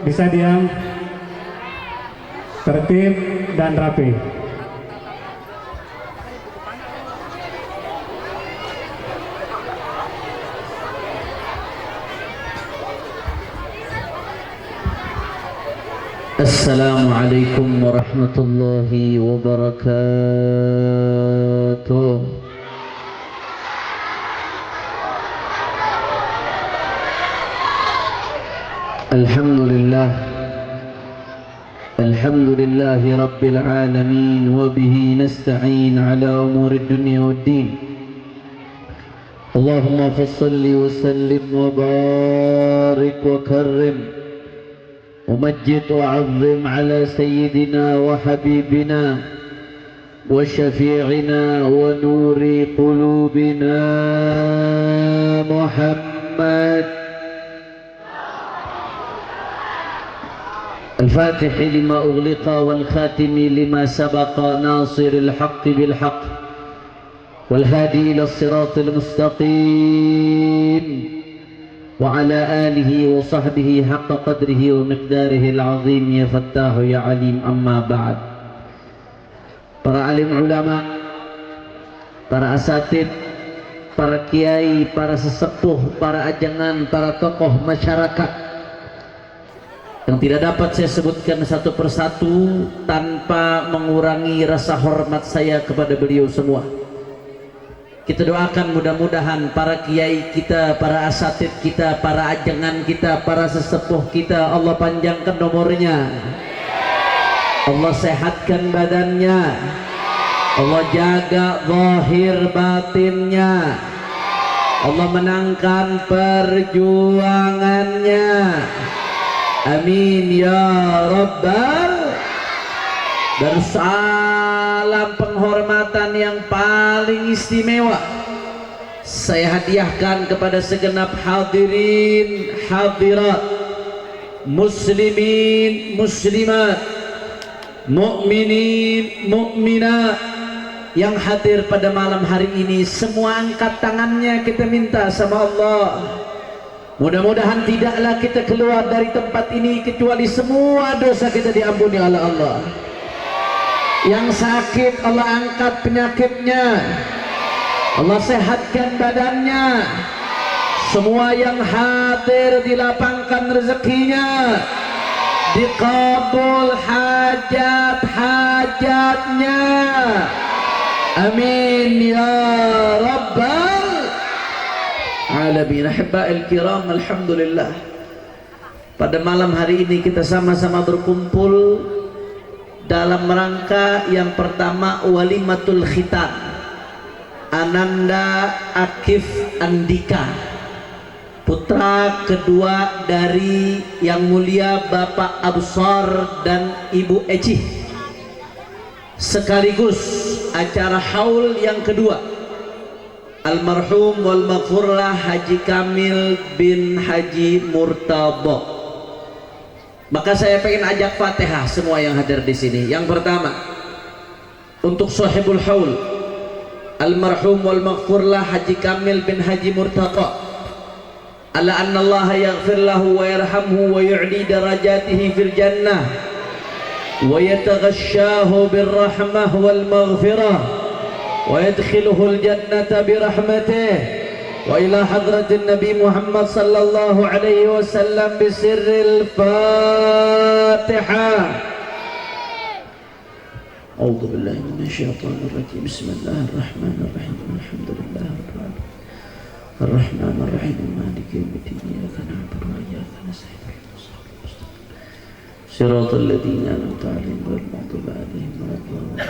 bisa diam, tertib dan rapi. Assalamualaikum warahmatullahi wabarakatuh. Alhamdulillahi rabbil alamin wa bihi nasta'in ala umuri dunya waddin. Allahumma fassalli wa sallim wa barik wa karrim ومجد وعظم على سيدنا وحبيبنا وشفيعنا ونور قلوبنا محمد الفاتح لما أغلق والخاتم لما سبق ناصر الحق بالحق والهادي إلى الصراط المستقيم وعلى آله وصحبه حق قدره ومقداره العظيم يا فتاح يا عليم أما بعد. Para alim ulama, para asatid, para kiai, para sesepuh, para ajangan, para tokoh masyarakat yang tidak dapat saya sebutkan satu persatu tanpa mengurangi rasa hormat saya kepada beliau semua. Kita doakan mudah-mudahan para kiai kita, para asatid kita, para ajangan kita, para sesepuh kita, Allah panjangkan nomornya, Allah sehatkan badannya, Allah jaga zahir batinnya, Allah menangkan perjuangannya. Amin ya Rabbal. Dan salam penghormatan yang paling istimewa saya hadiahkan kepada segenap hadirin hadirat, muslimin muslimat, mukminin mukminat yang hadir pada malam hari ini. Semua angkat tangannya, kita minta sama Allah, mudah-mudahan tidaklah kita keluar dari tempat ini kecuali semua dosa kita diampuni oleh Allah. Yang sakit Allah angkat penyakitnya, Allah sehatkan badannya. Semua yang hadir dilapangkan rezekinya, dikabul hajat-hajatnya. Amin ya Rabbal alamin. Ahibba'il kiram, alhamdulillah, pada malam hari ini kita sama-sama berkumpul dalam rangka yang pertama, walimatul khitan Ananda Akif Andika, putra kedua dari yang mulia Bapak Absar dan Ibu Eci, sekaligus acara haul yang kedua almarhum wal maghfurlah Haji Kamil bin Haji Murtadha. Maka saya pengen ajak Fatihah semua yang hadir di sini. Yang pertama untuk sahibul haul almarhum wal maghfurlah Haji Kamil bin Haji Murtadha, ala anna Allah yaghfir lahu wa yarhamhu wa yu'li darajatihi fil jannah wa yataghashahu bir rahmah wal maghfirah wa yadkhiluhu al jannata bi rahmatih. وإلى حضرة النبي محمد صلى الله عليه وسلم بسر الفاتحة. أعوذ بالله من الشيطان الرجيم. بسم الله الرحمن الرحيم. الحمد لله رب العالمين الرحمن الرحيم مالك يوم الدين إياك نعبد وإياك نستعين صراط الذين أنعمت عليهم غير المغضوب عليهم ولا الضالين.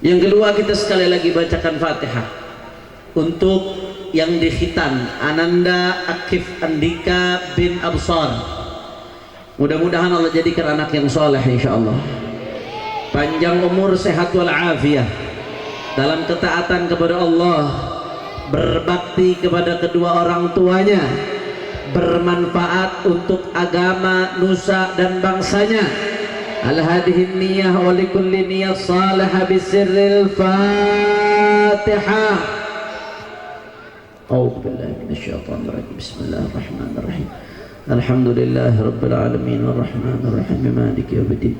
Yang kedua, kita sekali lagi bacakan Fatihah untuk yang dikhitan Ananda Akif Andika bin Absar. Mudah-mudahan Allah jadikan anak yang soleh insyaallah, panjang umur, sehat walafiat dalam ketaatan kepada Allah, berbakti kepada kedua orang tuanya, bermanfaat untuk agama, nusa dan bangsanya. Al-hadihin niyah wa likulli niyah salihah bisirril Fatihah. أعوذ بالله من الشيطان الرجيم. بسم الله الرحمن الرحيم. Alhamdulillahi Rabbil Alamin Ar-Rahmanir Rahim Maliki Yawmiddin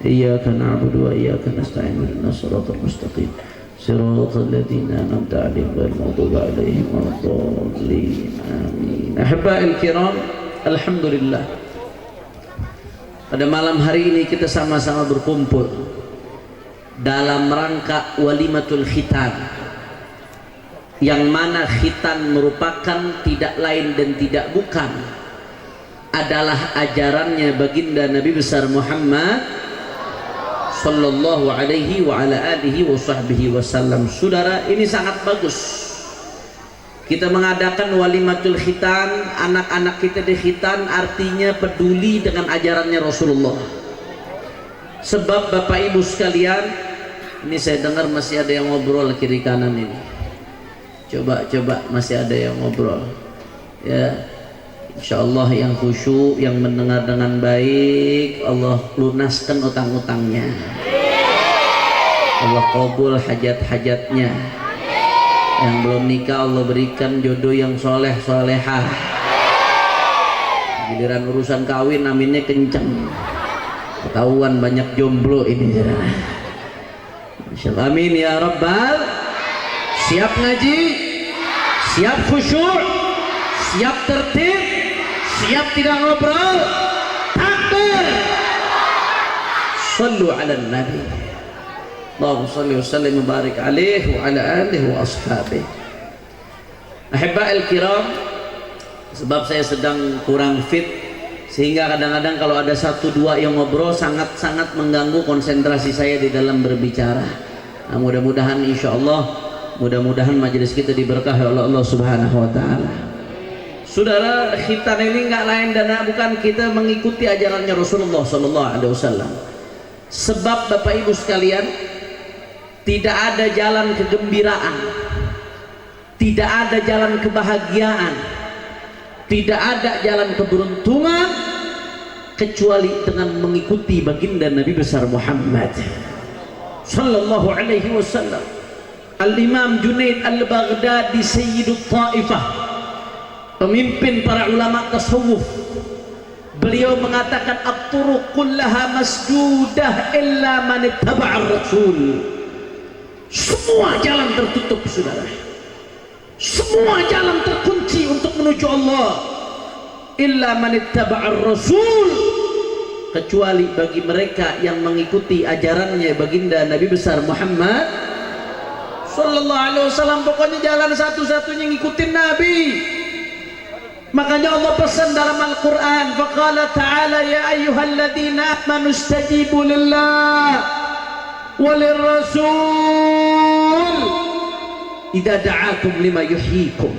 Iyyaka na'budu wa iyyaka nasta'in ihdinas siratal mustaqim siratal ladzina an'amta 'alaihim ghairil maghdubi 'alaihim waladdallin amin. Ahibba'il kiram, alhamdulillah pada malam hari ini kita sama-sama berkumpul dalam rangka walimatul khitan, yang mana khitan merupakan tidak lain dan tidak bukan adalah ajarannya baginda Nabi besar Muhammad sallallahu alaihi wa ala alihi wa sahbihi wasallam. Saudara, ini sangat bagus kita mengadakan walimatul khitan, anak-anak kita di khitan, artinya peduli dengan ajarannya Rasulullah. Sebab Bapak Ibu sekalian, ini saya dengar masih ada yang ngobrol kiri kanan ini. Coba masih ada yang ngobrol ya. Insyaallah yang khusyuk, yang mendengar dengan baik, Allah lunaskan utang-utangnya, Allah kabul hajat-hajatnya. Yang belum nikah Allah berikan jodoh yang soleh solehah. Giliran urusan kawin aminnya kenceng, ketahuan banyak jomblo ini. Insyaallah amin ya rabbal. Siap ngaji, siap khusyuk, siap tertib, siap tidak ngobrol. Takbir. Sallu ala nabi. Allahumma salli wa sallim wa barik alaihi wa ala alihi wa ashabihi. Ahibba'il kiram, sebab saya sedang kurang fit sehingga kadang-kadang kalau ada satu dua yang ngobrol sangat-sangat mengganggu konsentrasi saya di dalam berbicara. Nah, mudah-mudahan insyaallah, mudah-mudahan majelis kita diberkahi oleh Allah Subhanahu wa taala. Saudara, khitan ini enggak lain dan bukan kita mengikuti ajarannya Rasulullah sallallahu alaihi wasallam. Sebab Bapak Ibu sekalian, tidak ada jalan kegembiraan, tidak ada jalan kebahagiaan, tidak ada jalan keberuntungan kecuali dengan mengikuti baginda Nabi besar Muhammad sallallahu alaihi wasallam. Al-Imam Junaid Al-Baghdadi Sayyidut Ta'ifah, pemimpin para ulama tasawuf, beliau mengatakan at-turuq kullaha masdudah illa man ittaba'ar rasul. Semua jalan tertutup, saudara, semua jalan terkunci untuk menuju Allah, illa man ittaba'ar rasul, kecuali bagi mereka yang mengikuti ajarannya baginda Nabi besar Muhammad sallallahu alaihi wasallam. Pokoknya jalan satu-satunya ngikutin Nabi. Makanya Allah pesan dalam Al-Quran, faqala ta'ala ya ayyuhalladzina amanu istajibu lillah walir rasul idza da'akum lima yuhyikum.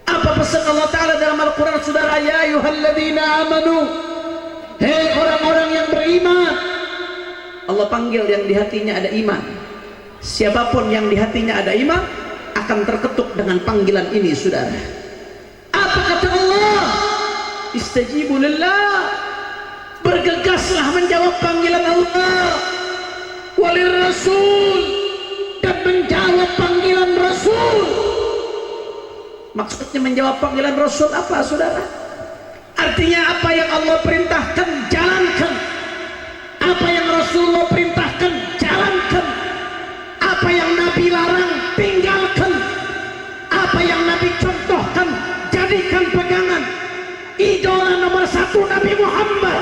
Apa pesan Allah Ta'ala dalam Al-Quran, saudara? Ya ayyuhalladzina amanu, hei orang-orang yang beriman. Allah panggil yang di hatinya ada iman. Siapapun yang di hatinya ada iman akan terketuk dengan panggilan ini, saudara. Apa kata Allah? Istajibu lillah, bergegaslah menjawab panggilan Allah, walir rasul, dan menjawab panggilan Rasul. Maksudnya menjawab panggilan Rasul apa, saudara? Artinya apa yang Allah perintahkan jalankan, apa yang Rasulullah perintahkan jalankan, apa yang Nabi larang tinggalkan, apa yang Nabi contohkan jadikan pegangan. Idola nomor satu Nabi Muhammad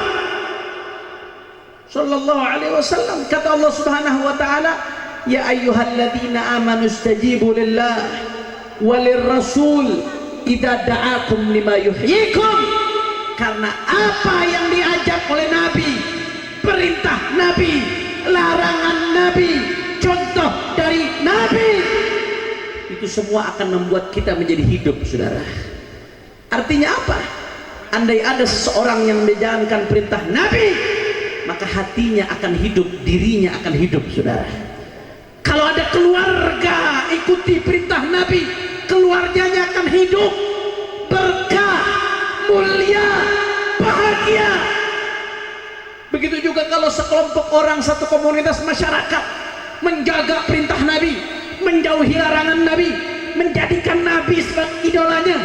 sallallahu alaihi wasallam. Kata Allah Subhanahu wa taala, ya ayyuhalladzina amanu istajibu lillah walir rasul idza da'akum lima yuhyikum. Karena apa yang diajak oleh Nabi, perintah Nabi, larangan Nabi, contoh dari Nabi, itu semua akan membuat kita menjadi hidup, saudara. Artinya apa? Andai ada seseorang yang menjalankan perintah Nabi, maka hatinya akan hidup, dirinya akan hidup, saudara. Kalau ada keluarga ikuti perintah Nabi, keluarganya akan hidup, berkah, mulia, bahagia. Begitu juga kalau sekelompok orang, satu komunitas masyarakat menjaga perintah Nabi, menjauhi larangan Nabi, menjadikan Nabi sebagai idolanya,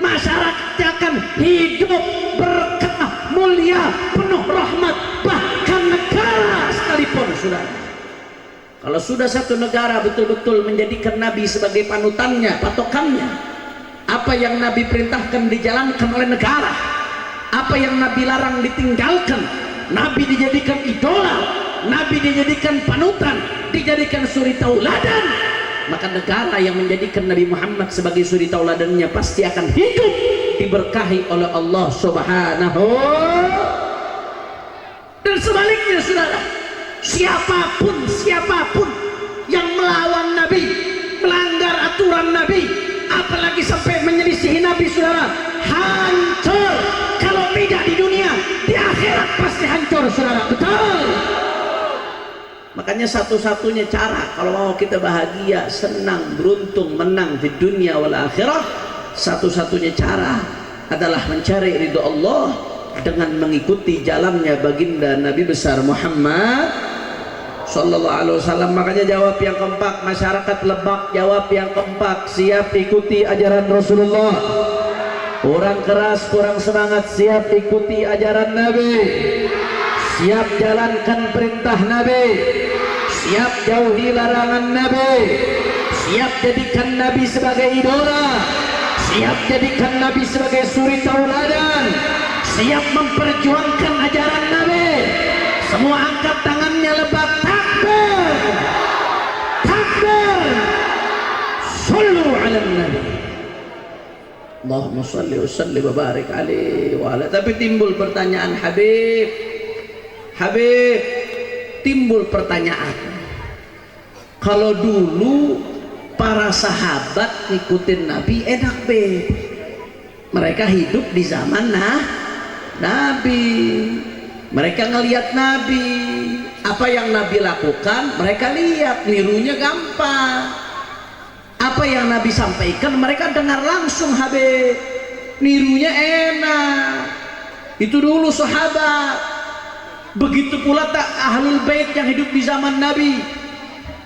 masyarakatnya akan hidup berkah, mulia, penuh rahmat, bahkan negara sekalipun, saudara. Kalau sudah satu negara betul-betul menjadikan Nabi sebagai panutannya, patokannya, apa yang Nabi perintahkan dijalankan oleh negara, apa yang Nabi larang ditinggalkan, Nabi dijadikan idola, Nabi dijadikan panutan, dijadikan suri tauladan, maka negara yang menjadikan Nabi Muhammad sebagai suri tauladannya pasti akan hidup diberkahi oleh Allah Subhanahu. Dan sebaliknya, saudara, siapapun yang melawan Nabi, melanggar aturan Nabi, apalagi sampai menyelisihi Nabi, saudara, hancur. Kalau tidak di dunia, di akhirat pasti hancur, saudara. Betul. Makanya satu-satunya cara kalau mau kita bahagia, senang, beruntung, menang di dunia wal akhirah, satu-satunya cara adalah mencari ridho Allah dengan mengikuti jalannya baginda Nabi besar Muhammad sallallahu alaihi wasallam. Makanya jawab yang keempat, masyarakat Lebak, jawab yang keempat, siap ikuti ajaran Rasulullah. Kurang keras, kurang semangat, siap ikuti ajaran Nabi, siap jalankan perintah Nabi, siap jauhi larangan Nabi, siap jadikan Nabi sebagai idola, siap jadikan Nabi sebagai suri tauladan, siap memperjuangkan ajaran Nabi. Semua angkat tangannya, Lebak, takbir, takbir, sallu ala Nabi, Allahumma salli wa salli wa barik alaihi wa ala. Tapi timbul pertanyaan, Habib, timbul pertanyaan, kalau dulu para sahabat ngikutin Nabi enak be, mereka hidup di zaman Nabi, mereka ngelihat Nabi, apa yang Nabi lakukan mereka lihat, nirunya gampang. Apa yang Nabi sampaikan mereka dengar langsung, Habib, nirunya enak. Itu dulu sahabat. Begitu pula tak ahlul bait yang hidup di zaman Nabi,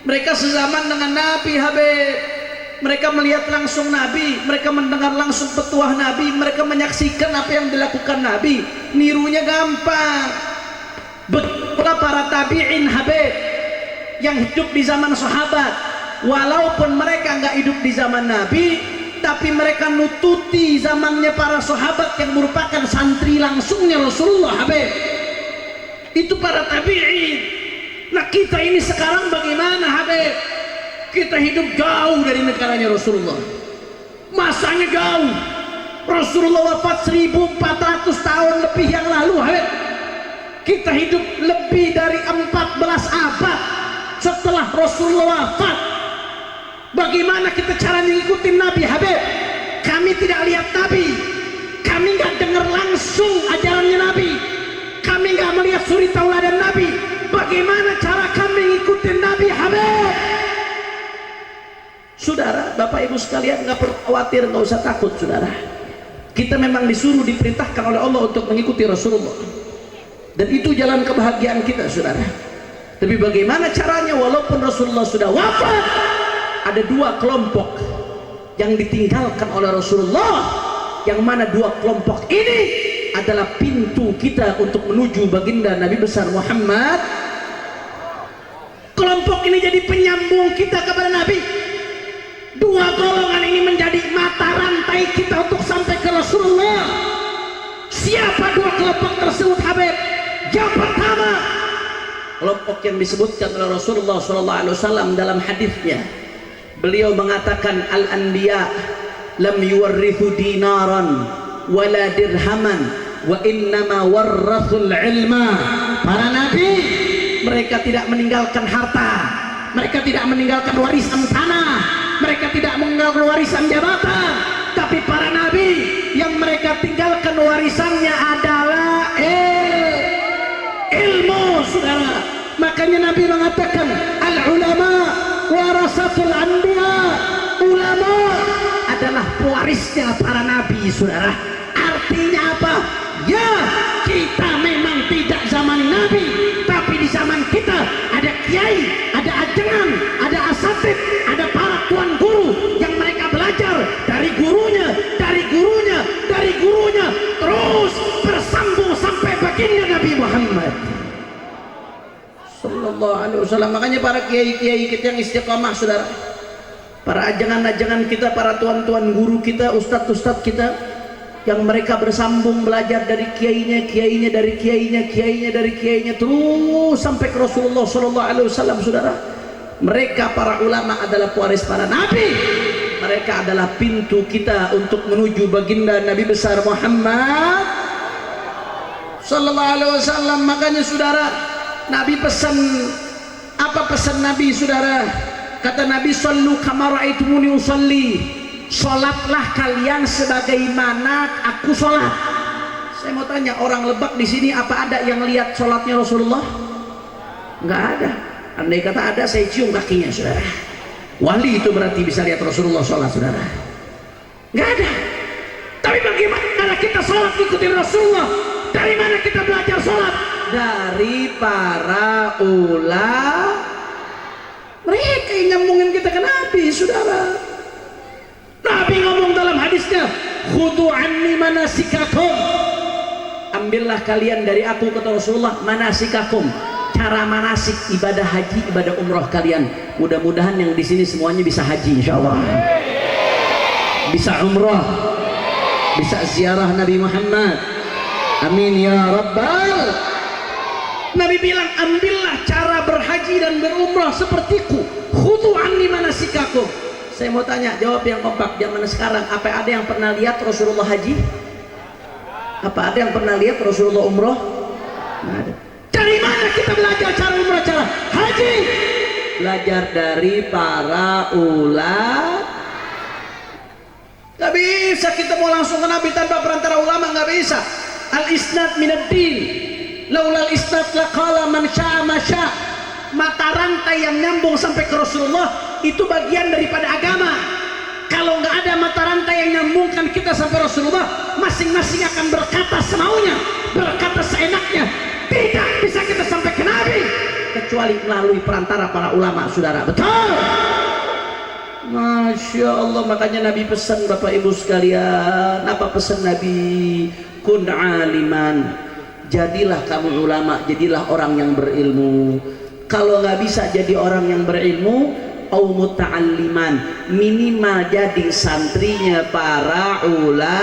mereka sezaman dengan Nabi, Habib. Mereka melihat langsung Nabi, mereka mendengar langsung petuah Nabi, mereka menyaksikan apa yang dilakukan Nabi, nirunya gampang. Betapa para tabi'in, Habib, yang hidup di zaman sahabat, walaupun mereka nggak hidup di zaman Nabi, tapi mereka nututi zamannya para sahabat yang merupakan santri langsungnya Rasulullah, Habib. Itu para tabi'in. Nah, kita ini sekarang bagaimana, Habib? Kita hidup jauh dari negaranya Rasulullah, masanya jauh. Rasulullah wafat 1400 tahun lebih yang lalu, Habib. Kita hidup lebih dari 14 abad setelah Rasulullah wafat. Bagaimana kita cara mengikuti Nabi, Habib? Kami tidak lihat Nabi, kami nggak dengar langsung ajarannya Nabi, kami nggak melihat suri tauladan Nabi. Bagaimana cara kami mengikuti Nabi, Habib? Saudara, Bapak Ibu sekalian, nggak perlu khawatir, nggak usah takut, saudara. Kita memang disuruh, diperintahkan oleh Allah untuk mengikuti Rasulullah, dan itu jalan kebahagiaan kita, saudara. Tapi bagaimana caranya? Walaupun Rasulullah sudah wafat, ada dua kelompok yang ditinggalkan oleh Rasulullah, yang mana dua kelompok ini adalah pintu kita untuk menuju baginda Nabi besar Muhammad. Kelompok ini jadi penyambung kita kepada Nabi. Dua golongan ini menjadi mata rantai kita untuk sampai ke Rasulullah. Siapa dua kelompok tersebut, Habib? Yang pertama, kelompok yang disebutkan oleh Rasulullah SAW dalam hadisnya. Beliau mengatakan, al-anbiya lam yuwarrithu dinaran wala dirhaman wa innama warrathul ilma. Para nabi, mereka tidak meninggalkan harta, mereka tidak meninggalkan warisan tanah, mereka tidak meninggalkan warisan jabatan, tapi para nabi yang mereka tinggalkan warisannya adalah ilmu, saudara. Makanya Nabi mengatakan, al-ulama warasatul anbiya. Ulama adalah pewarisnya para nabi, saudara. Artinya apa? Ya, kita memang tidak zaman Nabi, tapi di zaman kita ada kiai, ada ajengan, ada asatid, ada para tuan guru yang mereka belajar dari gurunya, sallallahu alaihi wasallam. Makanya para kiai-kiai kita yang istiqamah, saudara, para ajangan-ajangan kita, para tuan-tuan guru kita, ustadz-ustadz kita, yang mereka bersambung belajar dari kiainya, kiainya dari kiainya, kiainya dari kiainya, terus sampai ke Rasulullah sallallahu alaihi wasallam, saudara. Mereka para ulama adalah pewaris para nabi. Mereka adalah pintu kita untuk menuju baginda Nabi besar Muhammad sallallahu alaihi wasallam. Makanya saudara, Nabi pesan, apa pesan Nabi, saudara? Kata Nabi, sallu kama ra'aitumuni usalli, salatlah kalian sebagaimana aku salat. Saya mau tanya, orang Lebak di sini apa ada yang lihat salatnya Rasulullah? Enggak ada. Andai kata ada, saya cium kakinya, saudara. Wali itu berarti bisa lihat Rasulullah sholat, saudara. Nggak ada. Tapi bagaimana kita sholat ikutin Rasulullah? Dari mana kita belajar sholat? Dari para ulama. Mereka yang nyambungin kita ke Nabi, saudara. Nabi ngomong dalam hadisnya, khudu anni manasikakum, ambillah kalian dari aku, kata Rasulullah, manasikakum, cara manasik ibadah haji, ibadah umroh kalian. Mudah-mudahan yang di sini semuanya bisa haji, insya Allah, bisa umroh, bisa ziarah Nabi Muhammad. Amin ya rabbal. Nabi bilang, ambillah cara berhaji dan berumrah sepertiku. Khudu anni manasikakum. Saya mau tanya, jawab yang kompak zaman sekarang. Apa ada yang pernah lihat Rasulullah haji? Apa ada yang pernah lihat Rasulullah umroh? Nggak ada. Dari mana kita belajar cara umrah, cara haji? Belajar dari para ulama. Gak bisa kita mau langsung ke Nabi tanpa perantara ulama, gak bisa. Al-isnad minad din, laulal isnad laqala man syaa ma syaa. Mata rantai yang nyambung sampai ke Rasulullah itu bagian daripada agama. Kalau nggak ada mata rantai yang nyambungkan kita sampai Rasulullah, masing-masing akan berkata semaunya, berkata seenaknya. Tidak bisa kita sampai ke Nabi kecuali melalui perantara para ulama, saudara. Betul? Masya Allah. Makanya Nabi pesan, Bapak Ibu sekalian, apa pesan Nabi? Kun aliman, jadilah kamu ulama, jadilah orang yang berilmu. Kalau nggak bisa jadi orang yang berilmu, au muta'alliman, minimal jadi santrinya para ulama.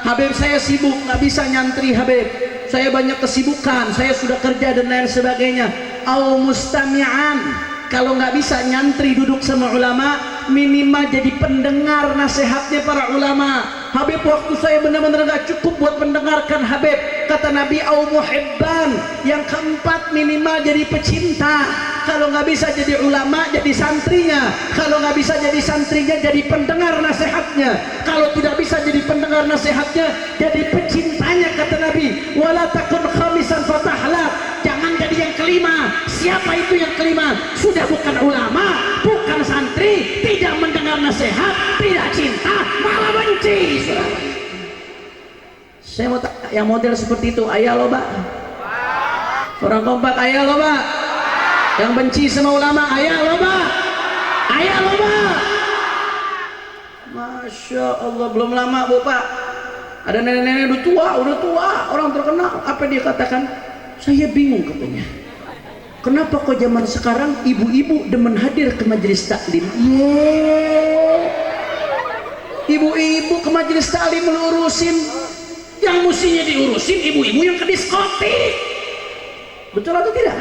Habib, saya sibuk, nggak bisa nyantri Habib, saya banyak kesibukan, saya sudah kerja dan lain sebagainya. Au mustami'an, kalau nggak bisa nyantri duduk sama ulama, minimal jadi pendengar nasihatnya para ulama. Habib, waktu saya benar-benar nggak cukup buat mendengarkan Habib. Kata Nabi, au muhibban, yang keempat minimal jadi pecinta. Kalau nggak bisa jadi ulama, jadi santrinya. Kalau nggak bisa jadi santrinya, jadi pendengar nasihatnya. Kalau tidak bisa jadi pendengar nasihatnya, jadi pecintanya. Kata Nabi, wala takun khamisan fatahla, jangan jadi yang kelima. Siapa itu yang kelima? Sudah bukan ulama, bukan santri, tidak mendengar nasihat, tidak cinta, malah benci. Saya mau tanya, yang model seperti itu ayah loba? Orang kompak ayah loba? Yang benci sama ulama ayah loba? Ayah loba? Masya Allah. Belum lama Bu Pak, ada nenek-nenek udah tua, orang terkenal. Apa dia katakan? Saya bingung, katanya, kenapa kok zaman sekarang ibu-ibu demen hadir ke majelis taklim? Ibu-ibu ke majelis taklim melurusin, yang mestinya diurusin ibu-ibu yang ke diskotik. Betul atau tidak?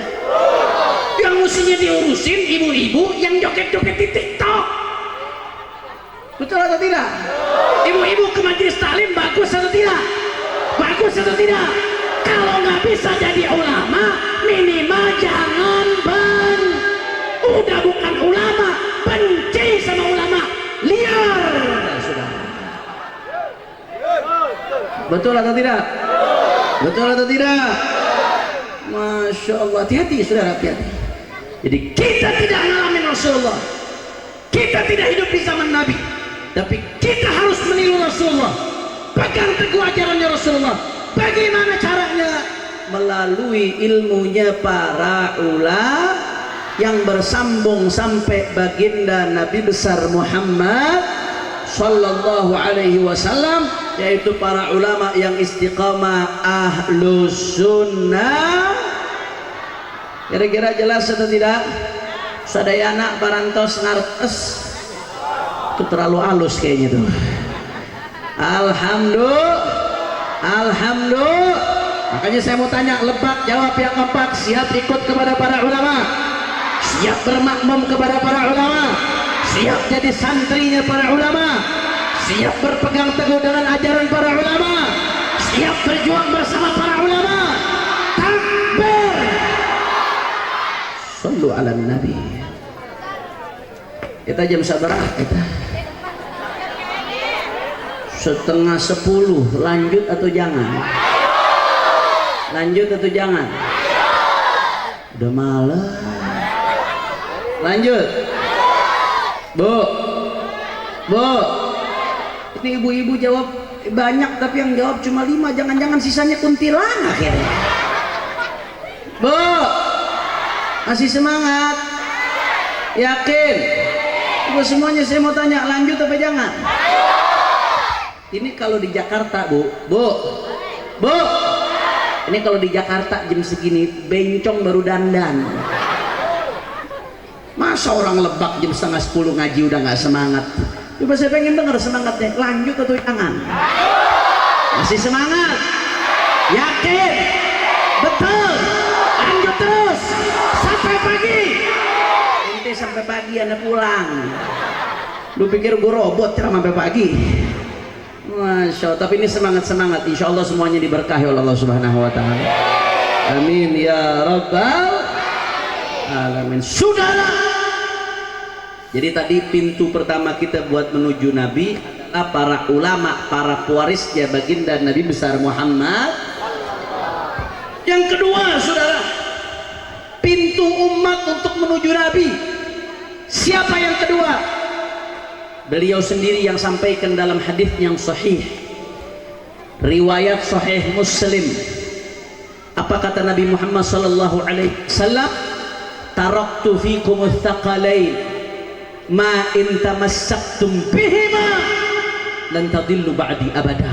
Yang mestinya diurusin ibu-ibu yang joget-joget di TikTok. Betul atau tidak? Ibu-ibu ke majelis taklim bagus atau tidak? Bagus atau tidak? Kalau nggak bisa jadi ulama, minimal jangan udah bukan ulama, benci sama ulama, liar. Betul atau tidak? Betul atau tidak? Masya Allah. Hati-hati saudara, hati-hati. Jadi kita tidak ngalamin Rasulullah, kita tidak hidup di zaman Nabi, tapi kita harus meniru Rasulullah, pegang teguh ajarannya Rasulullah. Bagaimana caranya? Melalui ilmunya para ulama yang bersambung sampai baginda Nabi besar Muhammad sallallahu alaihi wasallam, yaitu para ulama yang istiqamah ahlus sunnah Kira-kira jelas atau tidak? Sadayana barantos ngartes. Itu terlalu halus kayaknya tuh. Alhamdulillah. Makanya saya mau tanya, Lebak jawab yang kompak. Siap ikut kepada para ulama? Siap bermakmum kepada para ulama? Siap jadi santrinya para ulama? Siap berpegang teguh dengan ajaran para ulama? Siap berjuang bersama para ulama? Takbir! Sallu ala nabi. Kita jam sabarah kita? 9:30. Lanjut atau jangan? Lanjut atau jangan? Udah malam. Lanjut. Bu. Ini ibu-ibu jawab banyak, tapi yang jawab cuma 5. Jangan-jangan sisanya kuntilanak ya. Bu. Masih semangat? Yakin? Ibu semuanya saya mau tanya, lanjut apa jangan? Ini kalau di Jakarta, Bu. Ini kalau di Jakarta jam segini bencong baru dandan. Masa orang Lebak jam 9:30 ngaji udah nggak semangat? Coba saya pengen denger semangatnya. Lanjut atau jangan? Masih semangat? Yakin? Betul? Lanjut terus sampai pagi. Nanti sampai pagi Anda pulang. Lu pikir gue robot ceramah sampai pagi? Masya Allah, tapi ini semangat-semangat. Insya Allah semuanya diberkahi oleh Allah Subhanahu Wa Taala. Amin ya Rabbal Alamin. Saudara, jadi tadi pintu pertama kita buat menuju Nabi adalah para ulama, para pewarisnya baginda Nabi besar Muhammad. Yang kedua, saudara, pintu umat untuk menuju Nabi. Siapa yang kedua? Beliau sendiri yang sampaikan dalam hadis yang sahih, riwayat sahih Muslim. Apa kata Nabi Muhammad sallallahu alaihi wasallam? Taraktu fikum ats-tsaqalain ma in tamassaktum bihima lan tadillu ba'di abada.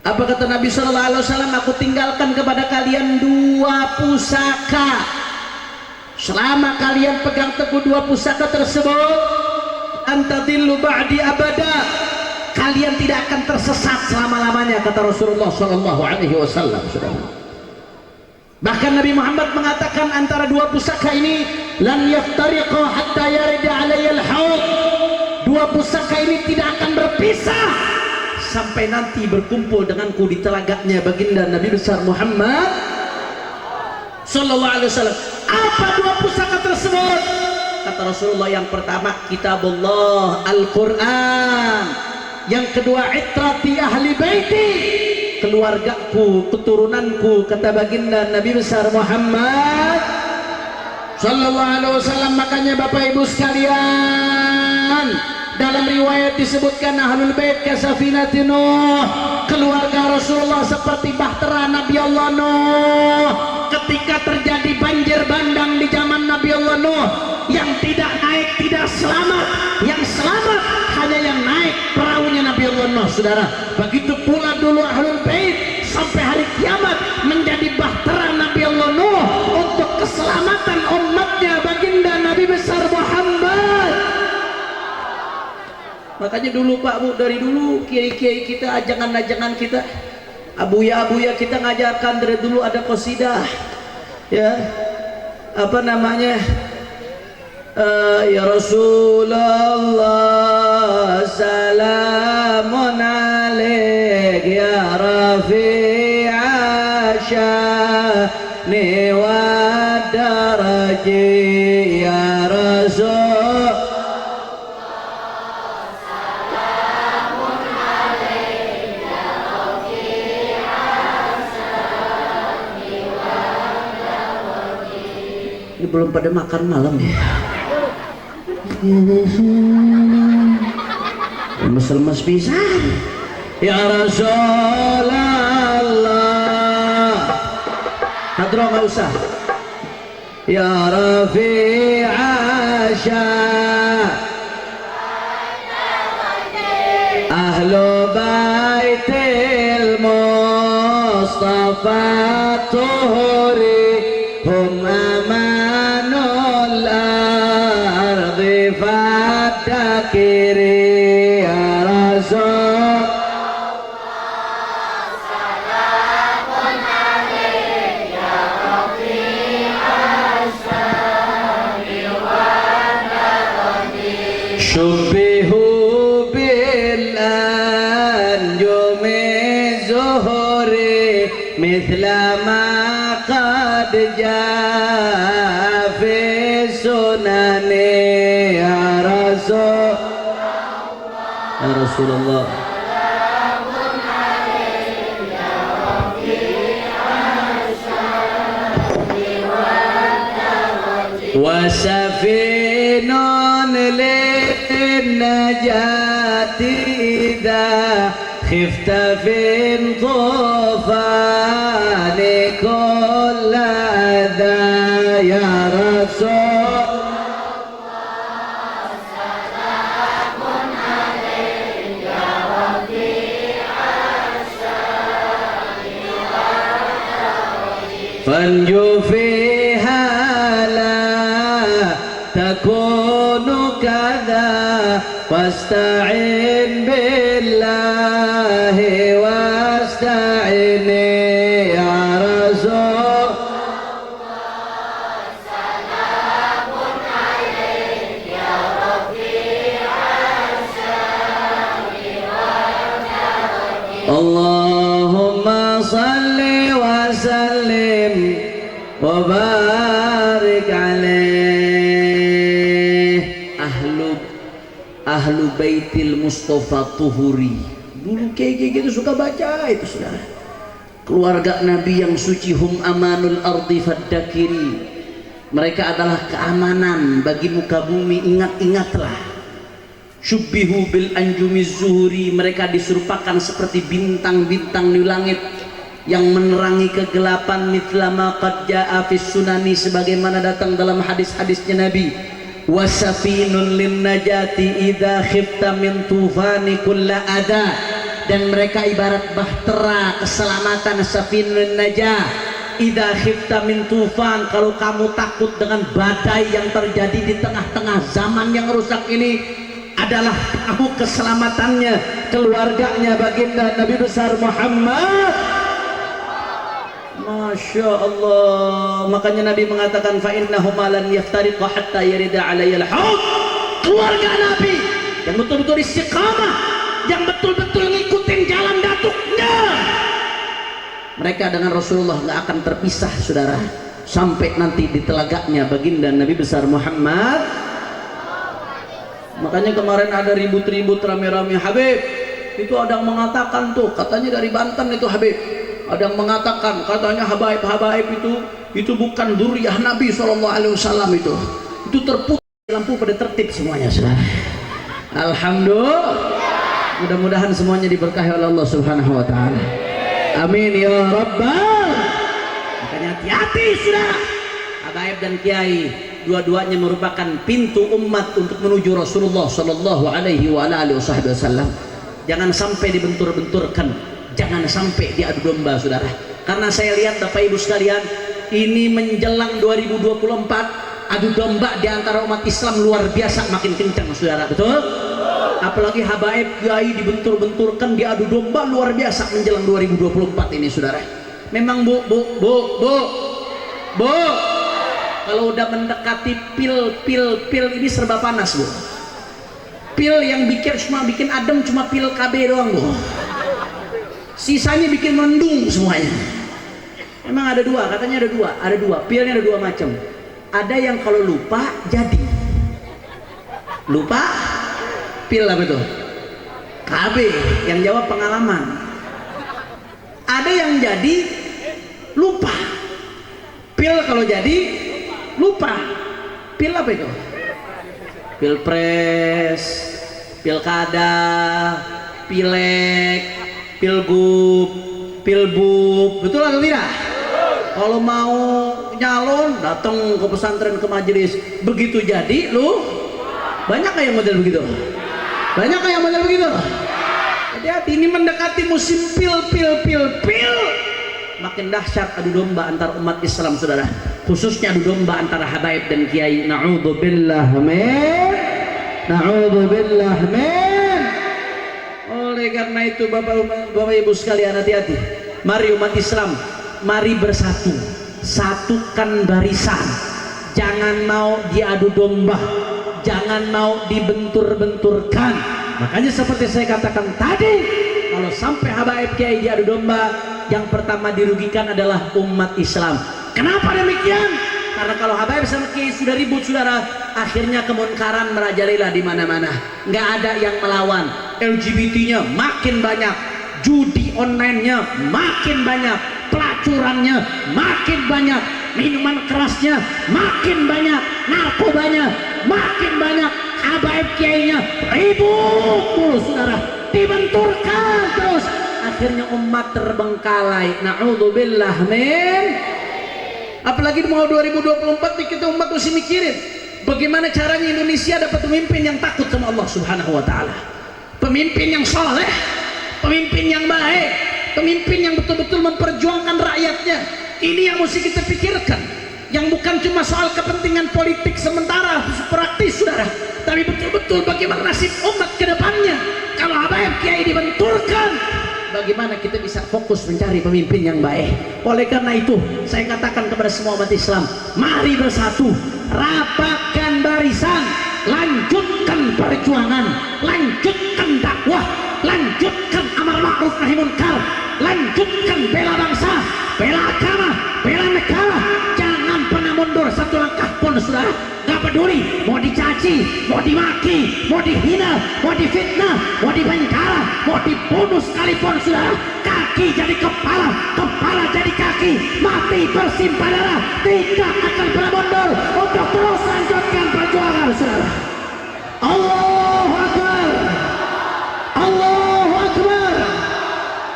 Apa kata Nabi sallallahu alaihi wasallam? Aku tinggalkan kepada kalian 2 pusaka. Selama kalian pegang teguh 2 pusaka tersebut, antadillu ba'di abada, kalian tidak akan tersesat selama-lamanya, kata Rasulullah sallallahu alaihi wasallam. Bahkan Nabi Muhammad mengatakan antara 2 pusaka ini lan yaftariqa hatta yarida alayya al-haud. 2 pusaka ini tidak akan berpisah sampai nanti berkumpul denganku di telaganya baginda Nabi besar Muhammad sallallahu alaihi wasallam. Apa 2 pusaka tersebut? Kata Rasulullah, yang pertama kitabullah Al-Quran, yang kedua itrati ahli baiti, keluargaku, keturunanku, kata baginda Nabi besar Muhammad sallallahu alaihi wasallam. Makanya Bapak Ibu sekalian, dalam riwayat disebutkan ahlul bait kasafinati Nuh, keluarga Rasulullah seperti bahtera Nabi Allah Nuh. Ketika terjadi banjir bandang di zaman Nabi Allah Nuh, yang tidak naik tidak selamat, yang selamat hanya yang naik perahunya Nabi Allah Nuh. Saudara, begitu pula dulu ahlul bait sampai hari kiamat menjadi bahtera Nabi Allah Nuh untuk keselamatan umatnya baginda Nabi besar Muhammad. Makanya dulu Pak Bu, dari dulu kiai-kiai kita, ajangan-ajangan kita, abuya-abuya kita ngajarkan dari dulu ada qasidah, ya, apa namanya, ya Rasulullah salamun alaik ya rafi'a sya'ni wa daraji ya Rasul. Ini belum pada makan malam ya. Lemes-lemes pisan. Ya Rasulullah. Hadro nggak usah. Ya Rafi'a Ahlu Baitil Mustafa Tuhri hum Syubbihu bil anjumi zuhuri mithla ma qad jaa fi sunani ya Rasulullah. وسفين للنجاة إذا خفت في الطوفان كل أذى يا رسول فانجو فيها تكون كذا واستعن بالله واستعن يا رسول سلام عليك يا رفيع الشام اللهم صل وسلم وبارك عليه. Ahlu baitil Mustafa Tuhuri dulu kayak gitu suka baca itu saudara. Keluarga Nabi yang suci, hum amanul ardi faddakiri, mereka adalah keamanan bagi muka bumi, ingat-ingatlah. Syubbihu bil anjumi zuhuri, mereka diserupakan seperti bintang-bintang di langit yang menerangi kegelapan, mithla ma qad jaa fis sunani, sebagaimana datang dalam hadis-hadisnya Nabi. Wasafinun lin najati idza khifta min tufani kulla ada, dan mereka ibarat bahtera keselamatan, safinun najah idza khifta min tufan, kalau kamu takut dengan badai yang terjadi di tengah-tengah zaman yang rusak ini, adalah kamu keselamatannya, keluarganya baginda Nabi besar Muhammad. Masya Allah. Makanya Nabi mengatakan fa innahuma lan yaftariqa hatta yarida alayya al-haud. Keluarga Nabi yang betul-betul istiqamah, yang betul-betul ngikutin jalan datuknya, mereka dengan Rasulullah nggak akan terpisah saudara, sampai nanti di telaganya baginda Nabi besar Muhammad. Makanya kemarin ada ribut-ribut rame-rame Habib itu, ada yang mengatakan tuh katanya dari Banten itu Habib, ada yang mengatakan katanya habaib itu bukan dzurriyyah Nabi SAW, itu terputus lampu pada tertib semuanya saudara. Alhamdulillah, mudah-mudahan semuanya diberkahi oleh Allah Subhanahu wa taala. Amin ya rabbal. Makanya hati-hati saudara, habaib dan kiai dua-duanya merupakan pintu umat untuk menuju Rasulullah sallallahu alaihi wasallam. Jangan sampai dibentur-benturkan, jangan sampai diadu domba saudara. Karena saya lihat Bapak Ibu sekalian, ini menjelang 2024, adu domba di antara umat Islam luar biasa makin kencang saudara, betul? Apalagi habaib kiai dibentur-benturkan, diadu domba luar biasa menjelang 2024 ini saudara. Memang bu, kalau udah mendekati pil ini serba panas bu. Pil yang cuma bikin adem cuma pil KB doang bu. Sisanya bikin mendung semuanya. Emang ada dua, katanya ada dua. Pilnya ada dua macam. Ada yang kalau lupa jadi. Lupa pil apa tuh? KB, yang jawab pengalaman. Ada yang jadi lupa. Pil kalau jadi lupa. Pil apa itu? Pilpres, pilkada, pilek, pilgub, pilbub, betul atau tidak? Kalau mau nyalon datang ke pesantren, ke majelis, begitu jadi lu banyak kayak model begitu? Banyak kayak model begitu? Hati-hati, ini mendekati musim pil, makin dahsyat adu domba antar umat Islam saudara, khususnya adu domba antara habaib dan kiai. Na'udzubillah min, na'udzubillah min. Oleh karena itu Bapak Ibu sekalian, hati-hati. Mari umat Islam, mari bersatu, satukan barisan. Jangan mau diadu domba, jangan mau dibentur-benturkan. Makanya seperti saya katakan tadi, kalau sampai habaib kiai diadu domba, yang pertama dirugikan adalah umat Islam. Kenapa demikian? Karena kalau habaib sama kiai sudah ribut saudara, akhirnya kemunkaran merajalela di mana-mana. Nggak ada yang melawan. LGBT-nya makin banyak, judi online-nya makin banyak, pelacurannya makin banyak, minuman kerasnya makin banyak, narkobanya makin banyak, habaib kiainya ribut terus saudara, dibenturkan terus, akhirnya umat terbengkalai. Na'udzubillah min. Apalagi mau 2024 nih, kita umat mesti mikirin bagaimana caranya Indonesia dapat pemimpin yang takut sama Allah Subhanahu wa taala, pemimpin yang soleh, pemimpin yang baik, pemimpin yang betul-betul memperjuangkan rakyatnya. Ini yang mesti kita pikirkan, yang bukan cuma soal kepentingan politik sementara praktis saudara, tapi betul-betul bagaimana nasib umat ke depannya. Kalau habaib kiai dibenturkan, bagaimana kita bisa fokus mencari pemimpin yang baik. Oleh karena itu saya katakan kepada semua umat Islam, mari bersatu, rapatkan barisan, lanjutkan perjuangan, lanjutkan dakwah, lanjutkan amar ma'ruf nahi munkar, lanjutkan bela bangsa, bela agama, bela negara. Jangan pernah mundur satu langkah pun saudara. Gak peduli mau dicaci, mau dimaki, mau dihina, mau difitnah, mau dipenjara, mau dibunuh sekalipun saudara, kaki jadi kepala, kepala jadi kaki, mati bersimpah darah, tidak akan pernah mundur untuk terus lanjutkan perjuangan saudara. Allahu Akbar, Allahu Akbar,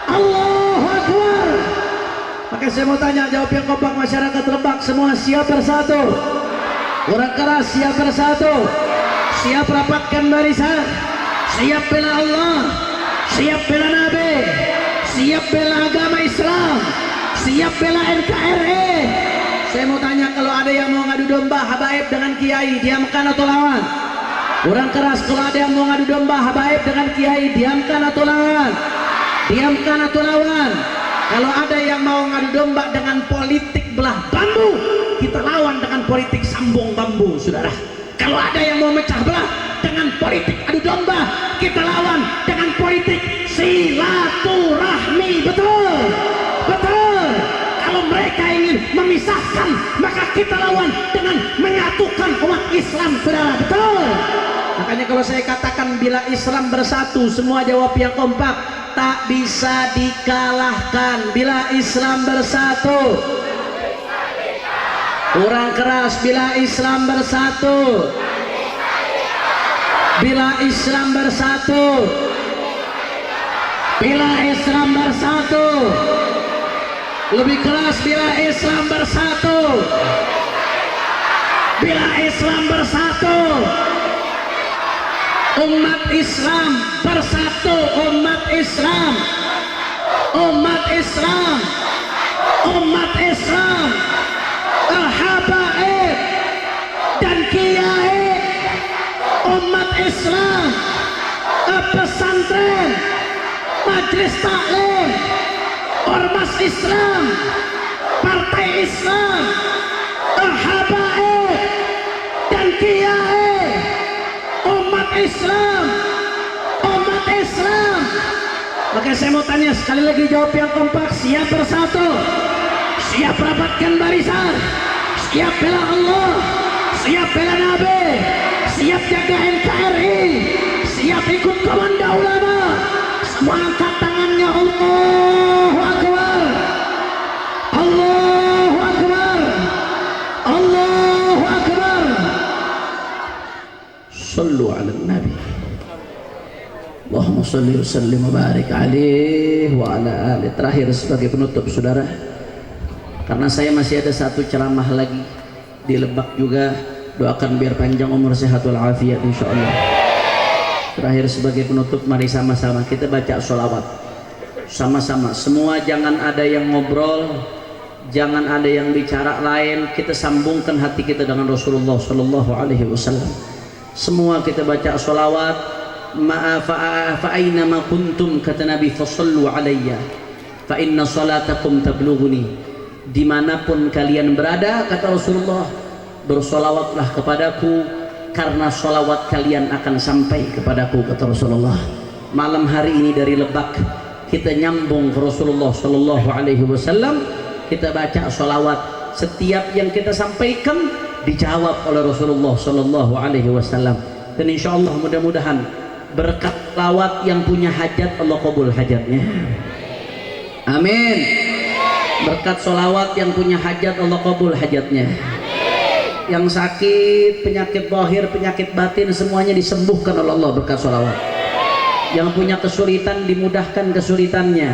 Allahu Akbar. Maka saya mau tanya, jawab yang kompak masyarakat Lebak semua, siap bersatu? Orang keras, siap bersatu, siap rapatkan barisan, siap bela Allah, siap bela Nabi, siap bela agama Islam, siap bela NKRI. Saya mau tanya, kalau ada yang mau ngadu domba habaib dengan kiai, diamkan atau lawan? Orang keras, kalau ada yang mau ngadu domba habaib dengan kiai, diamkan atau lawan? Diamkan atau lawan? Kalau ada yang mau ngadu domba dengan politik belah bambu, kita lawan dengan politik sambung bambu saudara. Kalau ada yang mau mecah belah dengan politik adu domba, kita lawan dengan politik silaturahmi. Betul, betul. Kalau mereka ingin memisahkan, maka kita lawan dengan menyatukan umat Islam saudara. Betul. Makanya kalau saya katakan bila Islam bersatu, semua jawab yang kompak, tak bisa dikalahkan. Bila Islam bersatu, kurang keras, bila Islam bersatu, bila Islam bersatu, bila Islam bersatu, lebih keras, bila Islam bersatu, bila Islam bersatu, umat Islam bersatu, umat Islam, umat Islam, umat Islam, habaib dan kiai, umat Islam, pesantren, majelis taklim, ormas Islam, partai Islam, habaib dan kiai, umat Islam, umat Islam. Maka saya mau tanya sekali lagi, jawab yang kompak, siap bersatu, siap rapatkan barisan, siap bela Allah, siap bela Nabi, siap jaga NKRI, siap ikut komando ulama. Semua angkat tangannya. Allahu Akbar, Allahu Akbar, Allahu Akbar. Sallu ala Nabi, Allahumma salli wa sallim wa barik alaihi wa ala alihi. Terakhir sebagai penutup saudara, karena saya masih ada satu ceramah lagi di Lebak juga, doakan biar panjang umur sehat walafiat insyaallah. Terakhir sebagai penutup, mari sama-sama kita baca sholawat sama-sama semua. Jangan ada yang ngobrol, jangan ada yang bicara lain, kita sambungkan hati kita dengan Rasulullah Shallallahu Alaihi Wasallam. Semua kita baca sholawat. Fa'aina ma kuntum, kata Nabi, fasallu alayya fa inna salatakum tablughuni. Dimanapun kalian berada, kata Rasulullah, bersolawatlah kepadaku, karena sholawat kalian akan sampai kepadaku, kata Rasulullah. Malam hari ini dari Lebak kita nyambung ke Rasulullah Sallallahu Alaihi Wasallam, kita baca sholawat. Setiap yang kita sampaikan dijawab oleh Rasulullah Sallallahu Alaihi Wasallam, dan insya Allah mudah-mudahan berkat sholawat yang punya hajat Allah kabul hajatnya. Amin. Berkat sholawat yang punya hajat Allah kabul hajatnya. Yang sakit, penyakit zahir, penyakit batin, semuanya disembuhkan oleh Allah berkat sholawat. Yang punya kesulitan dimudahkan kesulitannya.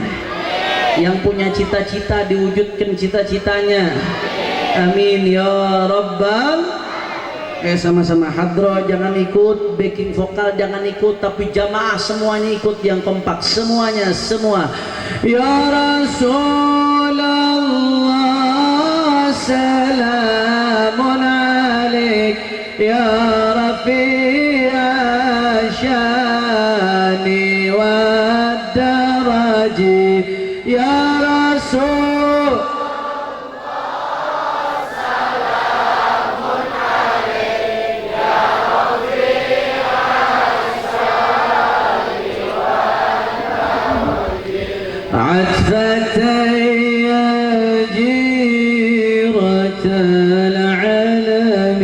Yang punya cita-cita diwujudkan cita-citanya. Amin ya rabbal. Sama-sama hadroh jangan ikut, backing vokal jangan ikut, tapi jamaah semuanya ikut yang kompak, semuanya semua. Ya Rasulullah salamun alaik ya rafi'a syani wa daraji ya Rasul. عتفتي يا جيرة العلم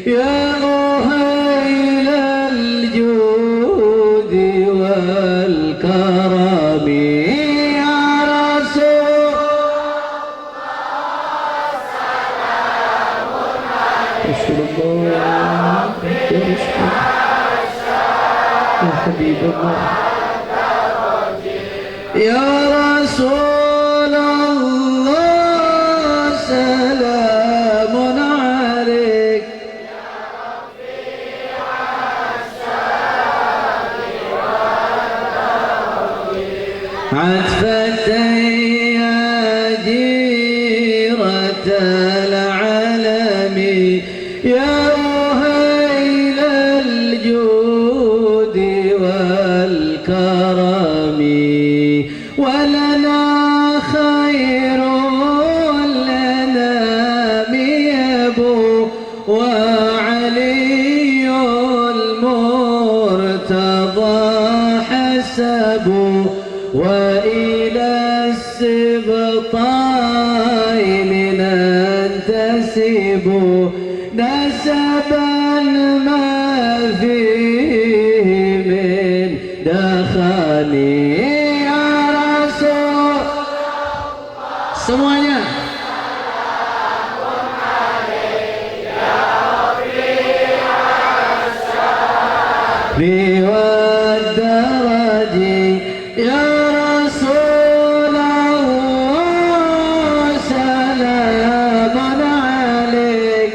يا أهيل الجود والكرم يا رسول الله يا حبيب الله يا رسول الله سلام عليك عتفتي يا جيرة العلم يا أهيل الجود والكرم ولنا خير الأنام يبو وعلي المرتضى حسب وإلى السبطين ننتسب نسبا ما فيه من دخلي semuanya. Biwadaraji ya Rasulullah salamun alaik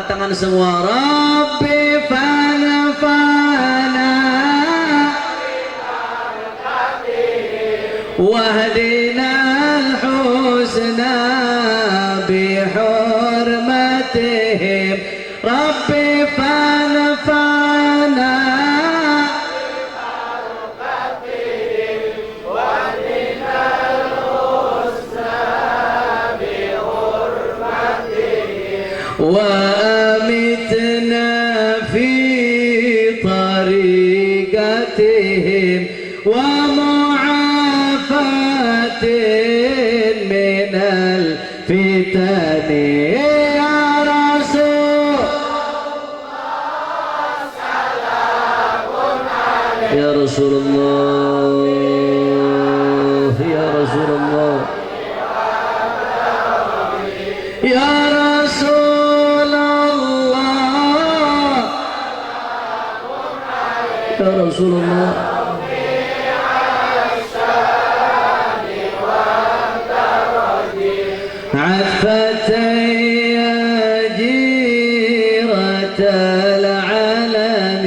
Angkat tangan semua. Rabbi fanfa'na wahdina al-husna bihurmatihim. Rabbi fanfa'na وأمتنا في طريقتهم ومعافاة من الفتن يا رسول يا رسول الله يا رسول الله يا رسول الله يا رسول الله عفة يا جيرة العالم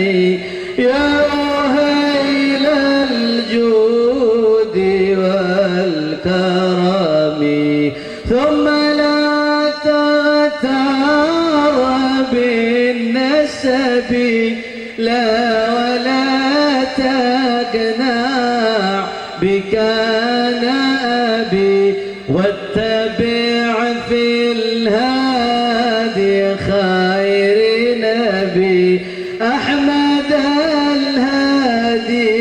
يا وهيل الجود والكرم ثم لا تغتر بالنسب لا ولا تقنع بكان أبي واتبع في الهادي خير نبي أحمد الهادي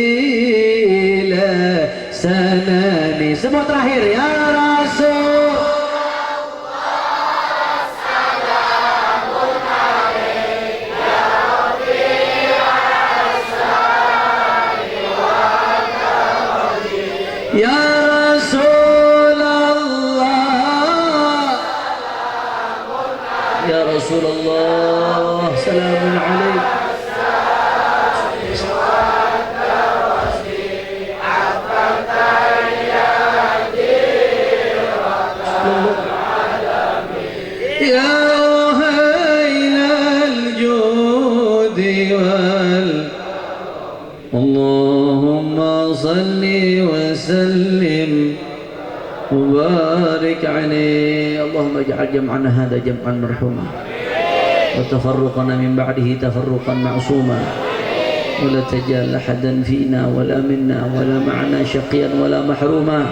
إلى سناني. Semua terakhir ya Rasul ya Rasulullah ya Rasulullah salamun alaik ya wahailal judi wal Allahumma salli wa sallim وبارك عليه. اللهم اجعل جمعنا هذا جمعا مرحوما وتفرقنا من بعده تفرقا معصوما ولا تجعل أحدا فينا ولا منا ولا معنا شقيا ولا محروما.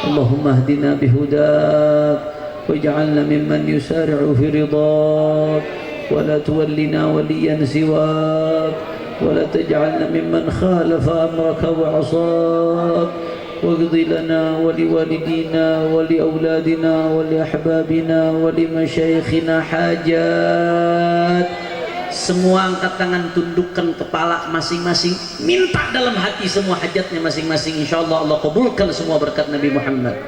اللهم اهدنا بهداك واجعلنا ممن يسارع في رضاك ولا تولنا وليا سواك ولا تجعلنا ممن خالف أمرك وعصاك واقض لنا ولوالدينا ولأولادنا ولأحبابنا ولمشايخنا حاجات. Semua angkat tangan, tundukkan kepala masing-masing, minta dalam hati semua hajatnya masing-masing. Insyaallah Allah kabulkan semua berkat Nabi Muhammad.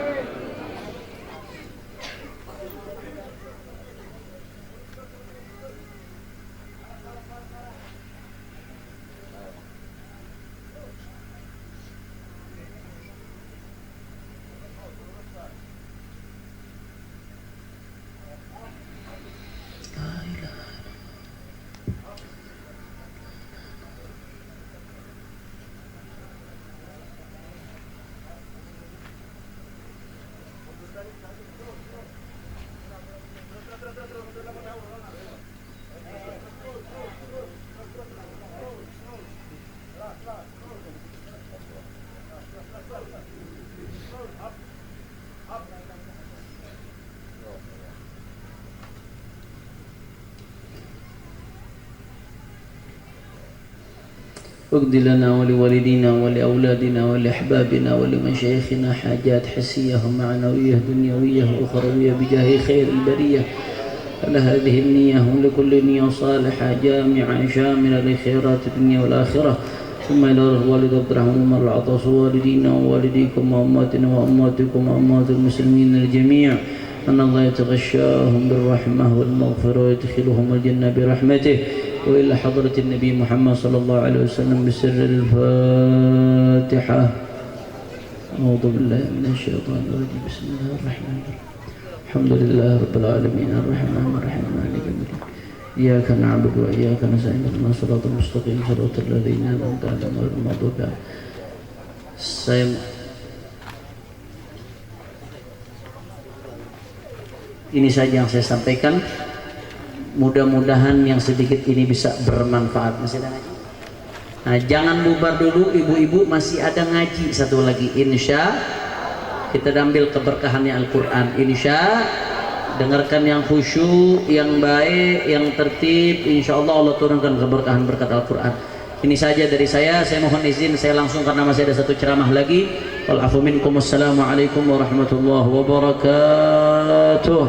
واقض لنا ولوالدينا ولأولادنا ولأحبابنا ولمشايخنا حاجات حسية ومعنوية دنيوية وأخروية بجاه خير البرية. على هذه النية ولكل نية صالحة جامعة شاملة لخيرات الدنيا والآخرة. ثم إلى الوالد عبد الرحمن عمر العطاس ووالدينا ووالديكم وأماتنا وأماتكم وأمات المسلمين الجميع أن الله يتغشاهم بالرحمة والمغفرة ويدخلهم الجنة برحمته. وإلى حضرة النبي محمد صلى الله عليه وسلم بسر الفاتحة. أعوذ بالله من الشيطان الرجيم. بسم الله الرحمن الرحيم. الحمد لله رب العالمين الرحمن الرحيم مالك يوم الدين إياك نعبد وإياك نستعين اهدنا الصراط المستقيم صراط الذين أنعمت عليهم غير المغضوب عليهم. Saya ini saja yang saya sampaikan. Mudah-mudahan yang sedikit ini bisa bermanfaat. Masih ada ngaji? Nah, jangan bubar dulu, ibu-ibu masih ada ngaji satu lagi. Insya kita ambil keberkahannya Al-Quran. Insya dengarkan yang khusyuk, yang baik, yang tertib. Insya Allah Allah turunkan keberkahan berkat Al-Quran. Ini saja dari saya mohon izin, saya langsung karena masih ada satu ceramah lagi. Wal afu minkum, wassalamualaikum warahmatullahi wabarakatuh.